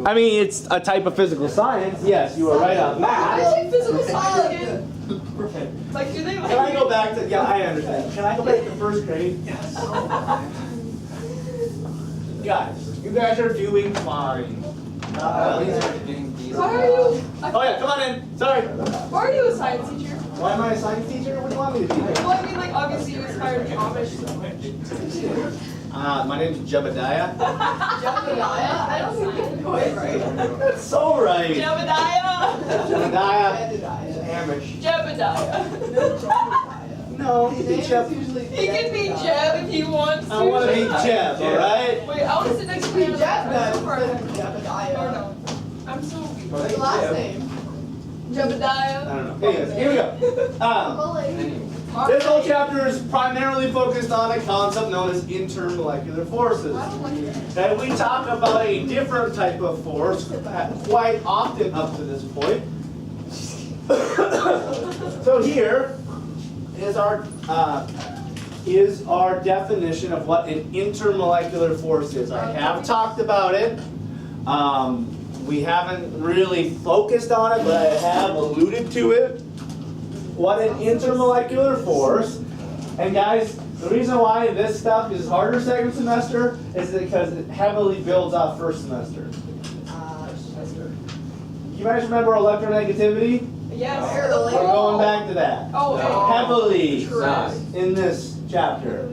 I mean, it's a type of physical science. Yes, you were right on I that. think physical science. Like, do they like? Can I go back to? Yeah, I understand. Can I go back to first grade? Yes. Guys, you guys are doing fine. Why are you? Oh yeah, come on in. Sorry. Why are you a science teacher? Why am I a science teacher? What do you want me to teach? Well, I mean, like, obviously you aspire to Amish so much. My name's Jebediah. Jebediah? I don't think you're quite right. That's so right. Jebediah. Jebediah. Amish. Jebediah. No, he can be Jeb. He can be Jeb if he wants to. I want to be Jeb, alright? Wait, I want to sit next to you. Jebediah. Or no. I'm so weak. What's your last name? Jebediah. I don't know. Anyways, here we go. This whole chapter is primarily focused on a concept known as intermolecular forces. And we talk about a different type of force quite often up to this point. So here is our definition of what an intermolecular force is. I have talked about it. We haven't really focused on it, but I have alluded to it. What an intermolecular force. And guys, the reason why this stuff is harder second semester is because it heavily builds off first semester. You guys remember electronegativity? Yes. We're going back to that. Oh, Heavily true. in this chapter.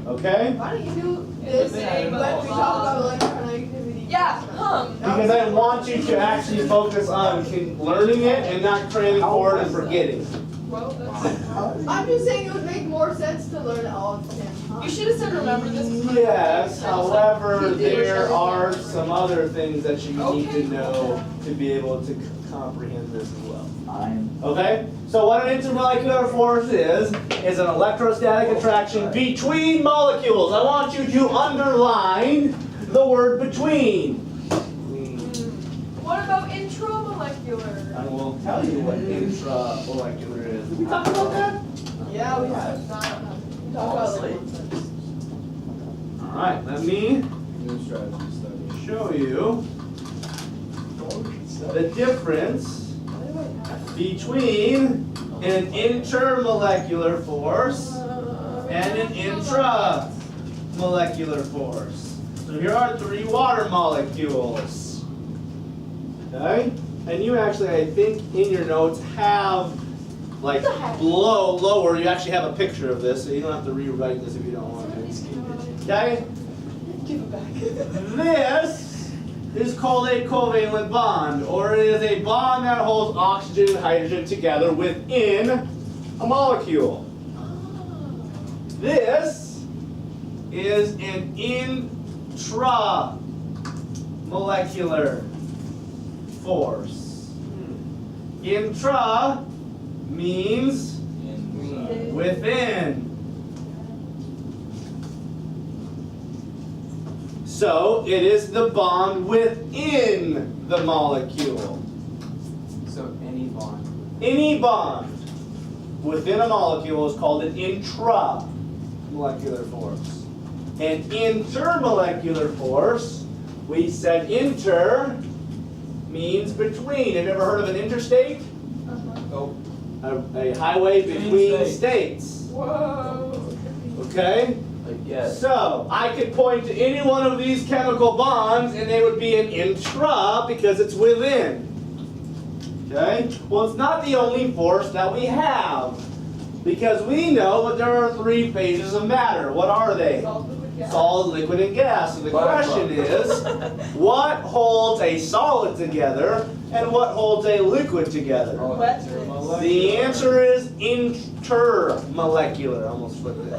Okay? Why don't you do this when we talk about electronegativity? Yeah, Because I want you to actually focus on learning it and not cramming for it and forgetting. Well, that's... I'm just saying it would make more sense to learn it all at the same time. You should have said remember this. Yes, however, there are some other things that you need to know to be able to comprehend this as well. Okay? So what an intermolecular force is an electrostatic attraction between molecules. I want you to underline the word between. What about intramolecular? I will tell you what intramolecular is. Did we talk about that? Yeah, we have. We talk about it. Alright, let me show you the difference between an intermolecular force and an intramolecular force. So here are 3 water molecules. Okay? And you actually, I think, in your notes have, like, lower, you actually have a picture of this, so you don't have to rewrite this if you don't want to. Okay? Give it back. This is called a covalent bond, or it is a bond that holds oxygen and hydrogen together within a molecule. This is an intramolecular force. Intra means within. So it is the bond within the molecule. So any bond. Any bond within a molecule is called an intramolecular force. An intermolecular force, we said inter means between. Have you ever heard of an interstate? Nope. A highway between states. Whoa. Okay? Yes. So, I could point to any one of these chemical bonds and they would be an intra because it's within. Okay? Well, it's not the only force that we have. Because we know that there are 3 phases of matter. What are they? Solid, liquid, and gas. So the question is, what holds a solid together and what holds a liquid together? The answer is intermolecular. I almost flipped it.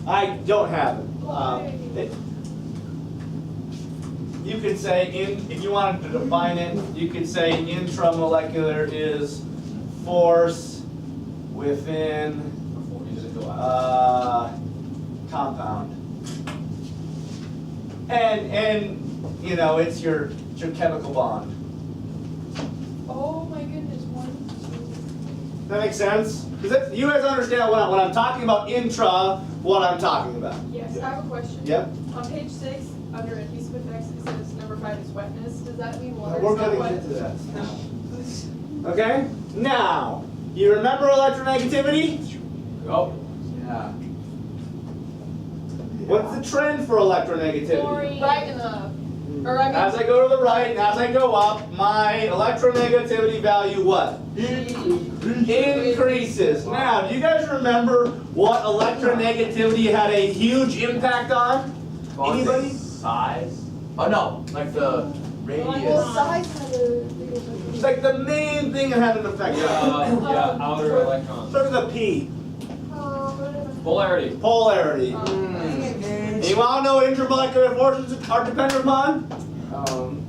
I don't have it. You could say, if you wanted to define it, you could say intramolecular is force within compound. And you know, it's your chemical bond. Oh my goodness, Does that make sense? Because you guys understand when I'm talking about intra, what I'm talking about. Yes, I have a question. Yep. On page 6, under adhesive effects, it says number 5 is wetness. Does that mean water We're is not gonna wet? get to that. Okay? Now, you remember electronegativity? Oh. Yeah. What's the trend for electronegativity? Right enough. Or I mean, As I go to the right and as I go up, my electronegativity value what? Increases. Now, do you guys remember what electronegativity had a huge impact on? Anybody? Size? Oh no, like the radius. Well, size had a big effect. It's like the main thing that had an effect on. Yeah, outer electrons. Start with a P. Polarity. Polarity. You want to know what intermolecular forces are dependent upon?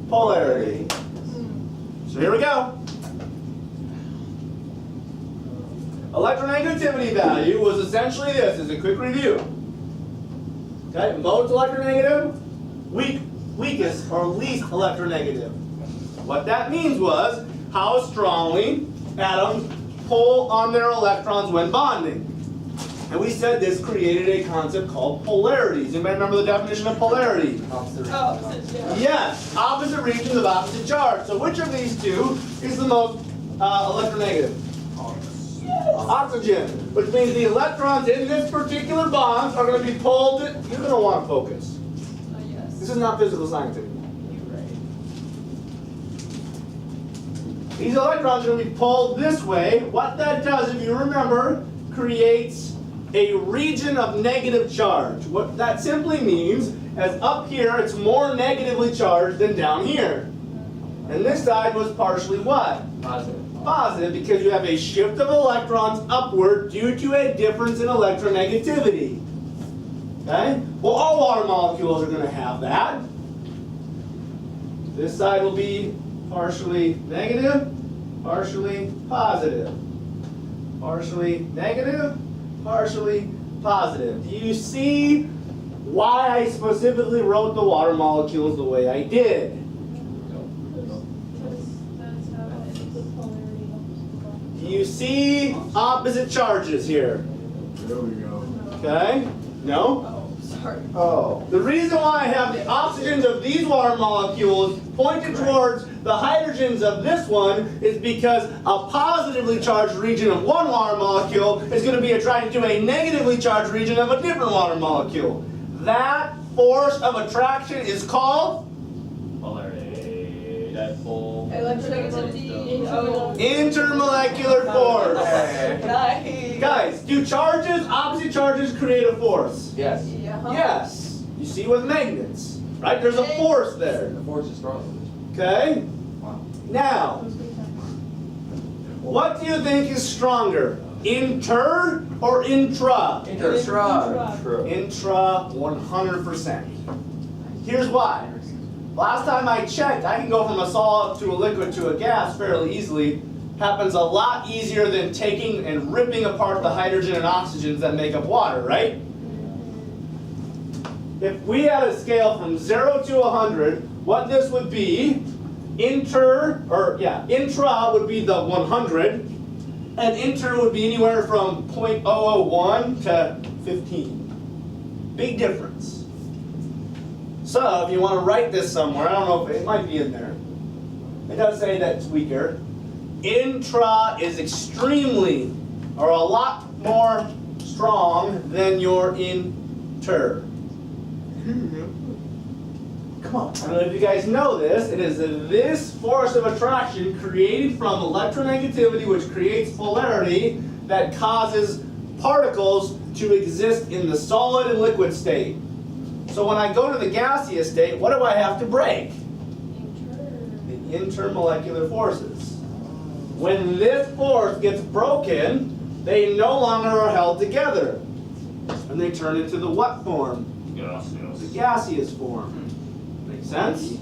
Polarity. So here we go. Electronegativity value was essentially this, as a quick review. Okay, most electronegative, weakest or least electronegative. What that means was how strongly atoms pull on their electrons when bonding. And we said this created a concept called polarities. Anybody remember the definition of polarity? opposites, yeah. Yes, opposite regions of opposite charge. So which of these two is the most electronegative? Oxygen, which means the electrons in this particular bond are going to be pulled. You're going to want to focus. Yes. This is not physical science anymore. You're right. These electrons are going to be pulled this way. What that does, if you remember, creates a region of negative charge. What that simply means, as up here, it's more negatively charged than down here. And this side was partially what? Positive. Positive, because you have a shift of electrons upward due to a difference in electronegativity. Okay? Well, all water molecules are going to have that. This side will be partially negative, partially positive. Partially negative, partially positive. Do you see why I specifically wrote the water molecules the way I did? Do you see opposite charges here? There we go. Okay? No? Oh, sorry. Oh. The reason why I have the oxygens of these water molecules pointed towards the hydrogens of this one is because a positively charged region of one water molecule is going to be attracted to a negatively charged region of a different water molecule. That force of attraction is called Polarity. Dipole. Electronegativity. Oh. intermolecular force. Nice. Guys, do charges, opposite charges create a force? Yes. Yeah. Yes. You see with magnets, right? There's a force there. The force is strong. Okay? Wow. Now, what do you think is stronger? Inter or intra? Intra. Intra 100%. Here's why. Last time I checked, I can go from a solid to a liquid to a gas fairly easily. Happens a lot easier than taking and ripping apart the hydrogen and oxygens that make up water, right? If we had a scale from 0 to 100, what this would be, intra would be the 100, and inter would be anywhere from 0.001 to 15. Big difference. So if you want to write this somewhere, I don't know if it might be in there. It does say that it's weaker. Intra is extremely, or a lot more strong than your inter. Come on. I don't know if you guys know this. It is this force of attraction created from electronegativity, which creates polarity, that causes particles to exist in the solid and liquid state. So when I go to the gaseous state, what do I have to break? The intermolecular forces. When this force gets broken, they no longer are held together. And they turn into the what form? The gaseous form. Make sense?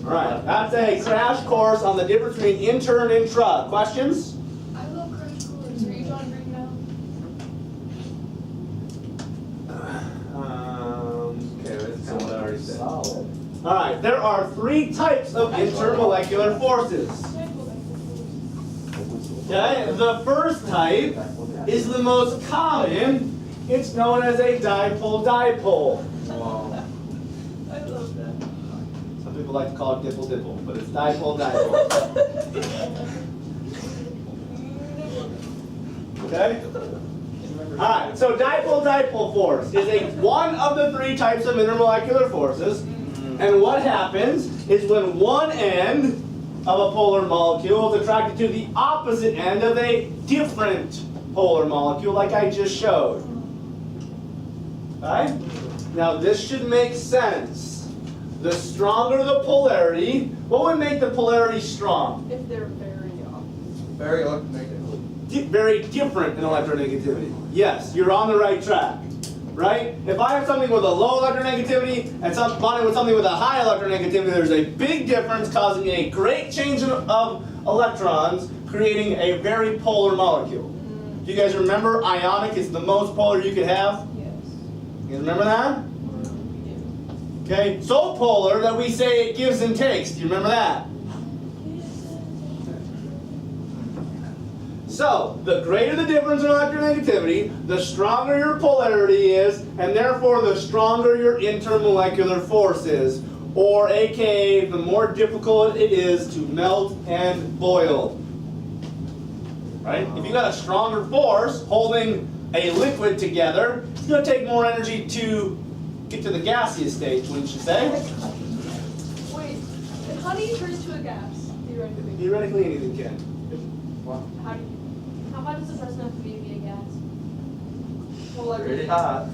Alright, that's a crash course on the difference between inter and intra. Questions? I love crash course. Are you John Green now? Okay, that's kind of what I already said. Solid. Alright, there are 3 types of intermolecular forces. Okay, the first type is the most common. It's known as a dipole-dipole. Wow. people like to call it dipple-dipple, but it's dipole-dipole. Okay? Alright, so dipole-dipole force is one of the three types of intermolecular forces. And what happens is when one end of a polar molecule is attracted to the opposite end of a different polar molecule, like I just showed. Right? Now this should make sense. The stronger the polarity, what would make the polarity strong? If they're very opposite. Very electronegative. Very different in electronegativity. Yes, you're on the right track. Right? If I have something with a low electronegativity and bonding with something with a high electronegativity, there's a big difference causing a great change of electrons, creating a very polar molecule. Do you guys remember ionic is the most polar you could have? Yes. You guys remember that? We do. Okay, so polar that we say it gives and takes. Do you remember that? So, the greater the difference in electronegativity, the stronger your polarity is, and therefore the stronger your intermolecular force is, or aka the more difficult it is to melt and boil. Right? If you got a stronger force holding a liquid together, it's going to take more energy to get to the gaseous state, wouldn't you say? Wait, can honey turn into a gas, theoretically? Theoretically, anything can. How do you? How does the person have to be to be a gas? Well, like, Pretty hot.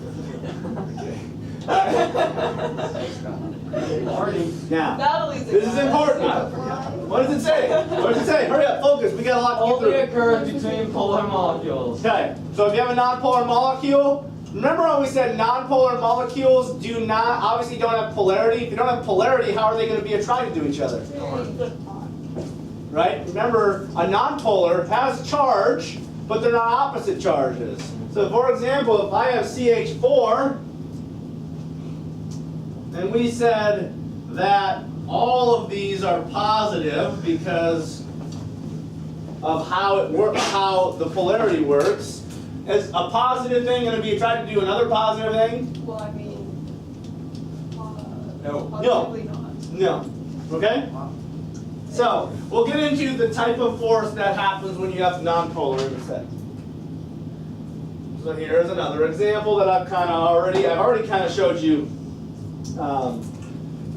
Now, Natalie's a this is gas. important. What does it say? What does it say? Hurry up, focus. We got a lot to Only get through. occurs between polar molecules. Okay, so if you have a nonpolar molecule, remember when we said nonpolar molecules obviously don't have polarity? If you don't have polarity, how are they going to be attracted to each other? Right? Remember, a nonpolar has charge, but they're not opposite charges. So for example, if I have CH4, and we said that all of these are positive because of how the polarity works, is a positive thing going to be attracted to another positive thing? Well, I mean, No. possibly not. No. Okay? So, we'll get into the type of force that happens when you have nonpolar in a sec. So here's another example that I've already kind of showed you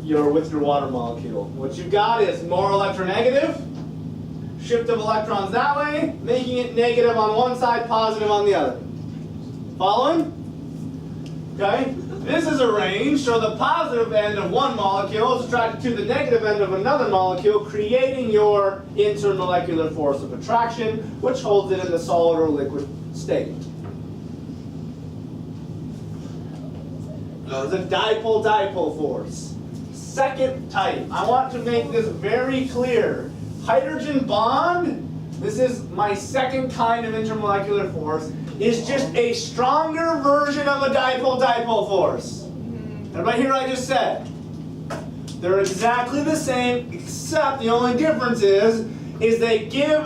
with your water molecule. What you've got is more electronegative, shift of electrons that way, making it negative on one side, positive on the other. Following? Okay? This is arranged so the positive end of one molecule is attracted to the negative end of another molecule, creating your intermolecular force of attraction, which holds it in the solid or liquid state. Now, it's a dipole-dipole force. Second type, I want to make this very clear. Hydrogen bond, this is my second kind of intermolecular force, is just a stronger version of a dipole-dipole force. Everybody hear what I just said? They're exactly the same, except the only difference is they give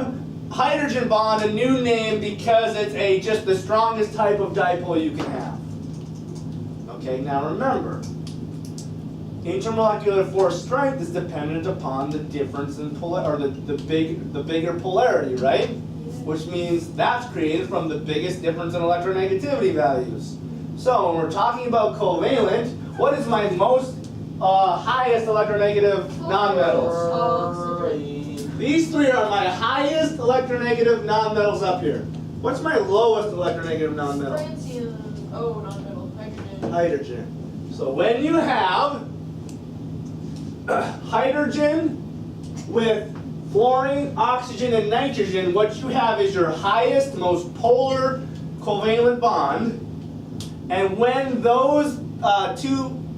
hydrogen bond a new name because it's just the strongest type of dipole you can have. Okay, now remember, intermolecular force strength is dependent upon the difference in the bigger polarity, right? Which means that's created from the biggest difference in electronegativity values. So when we're talking about covalent, what is my most highest electronegative nonmetals? These three are my highest electronegative nonmetals up here. What's my lowest electronegative nonmetal? Francium. Oh, non-metal. Hydrogen. Hydrogen. So when you have hydrogen with fluorine, oxygen, and nitrogen, what you have is your highest, most polar covalent bond. And when those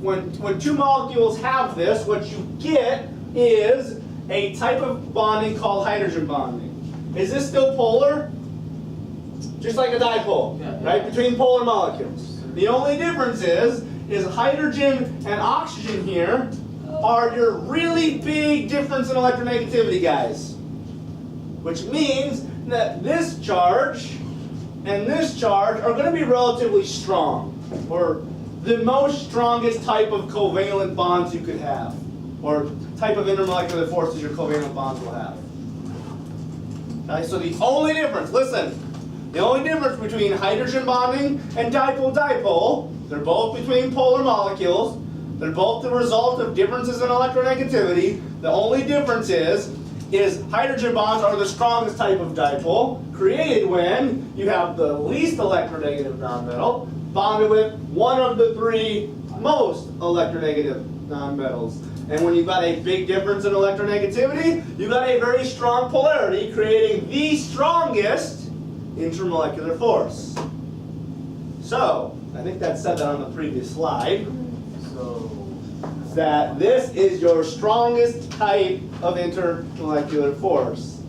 when two molecules have this, what you get is a type of bonding called hydrogen bonding. Is this still polar? Just like a dipole, right? Between polar molecules. The only difference is hydrogen and oxygen here are your really big difference in electronegativity, guys. Which means that this charge and this charge are going to be relatively strong, or the most strongest type of covalent bonds you could have. or type of intermolecular forces your covalent bonds will have. Okay, so the only difference, listen, the only difference between hydrogen bonding and dipole-dipole, they're both between polar molecules, they're both the result of differences in electronegativity. The only difference is hydrogen bonds are the strongest type of dipole, created when you have the least electronegative nonmetal bonded with one of the three most electronegative nonmetals. And when you've got a big difference in electronegativity, you've got a very strong polarity, creating the strongest intermolecular force. So, I think that said that on the previous slide, So, that this is your strongest type of intermolecular force.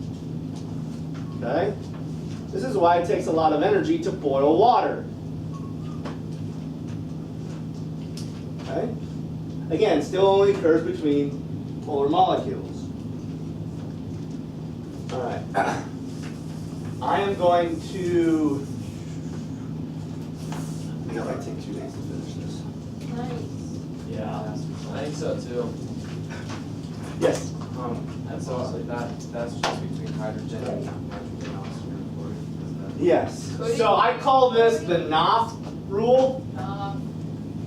Okay? This is why it takes a lot of energy to boil water. Okay? Again, still only occurs between polar molecules. Alright. I am going to. I think it might take 2 days to finish this. Yeah, I think so too. Yes. And so that's just between hydrogen and nitrogen oxygen. Yes. So I call this the NOF rule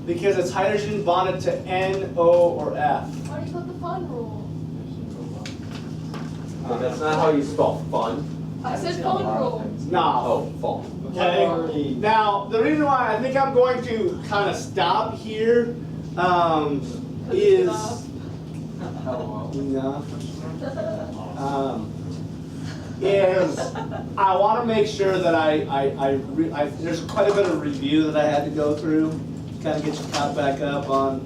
because it's hydrogen bonded to N, O, or F. Why do you put the fun rule? That's not how you spell fun. I said fun rule. NOF. Oh, fun. Okay. Now the reason why I think I'm going to kind of stop here is is I want to make sure that there's quite a bit of review that I had to go through, kind of get you caught back up on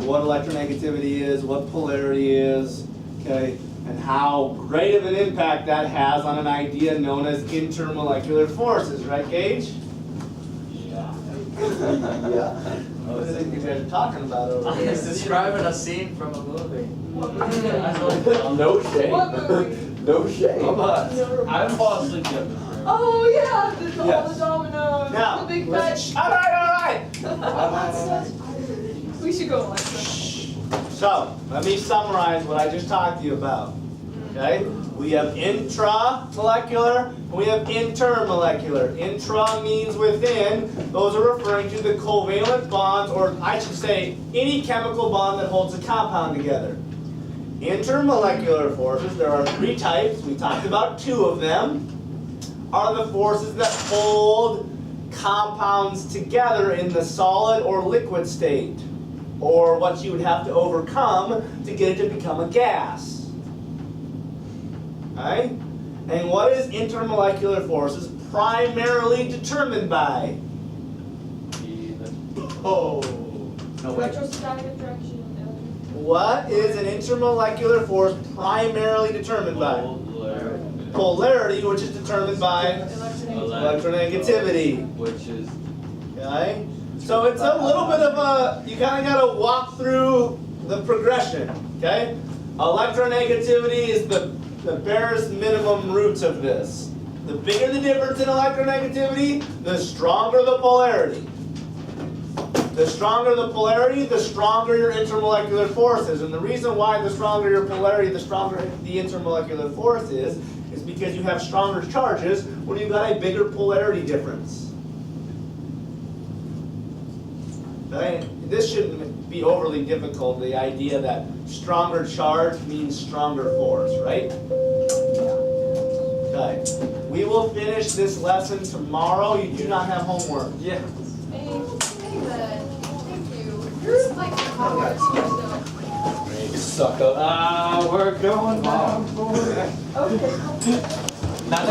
what electronegativity is, what polarity is, okay, and how great of an impact that has on an idea known as intermolecular forces, right, Gage? Yeah. Yeah. What do you think you guys are talking about over here? he's describing a scene from a movie. No shame. What movie? No shame. I fall asleep yet. Oh yeah, there's all Yes. the dominoes, Now, the big fat. all right. We should go like that. So, let me summarize what I just talked to you about. Okay? We have intramolecular, and we have intermolecular. Intra means within. Those are referring to the covalent bonds, or I should say, any chemical bond that holds a compound together. Intermolecular forces, there are 3 types. We talked about 2 of them. Are the forces that hold compounds together in the solid or liquid state, or what you would have to overcome to get it to become a gas. Okay? And what is intermolecular forces primarily determined by? Oh. No, wait. Electrostatic attraction. What is an intermolecular force primarily determined by? Polarity, which is determined by electronegativity. Which is Okay? So it's a little bit of a, you kind of got to walk through the progression. Okay? Electronegativity is the barest minimum roots of this. The bigger the difference in electronegativity, the stronger the polarity. The stronger the polarity, the stronger your intermolecular force is. And the reason why the stronger your polarity, the stronger the intermolecular force is because you have stronger charges when you've got a bigger polarity difference. Okay? This shouldn't be overly difficult, the idea that stronger charge means stronger force, right? Okay. We will finish this lesson tomorrow. You do not have homework. yeah. Hey, man. Thank you. You're like hard stuff. Suck up. We're going down for it. Okay. Not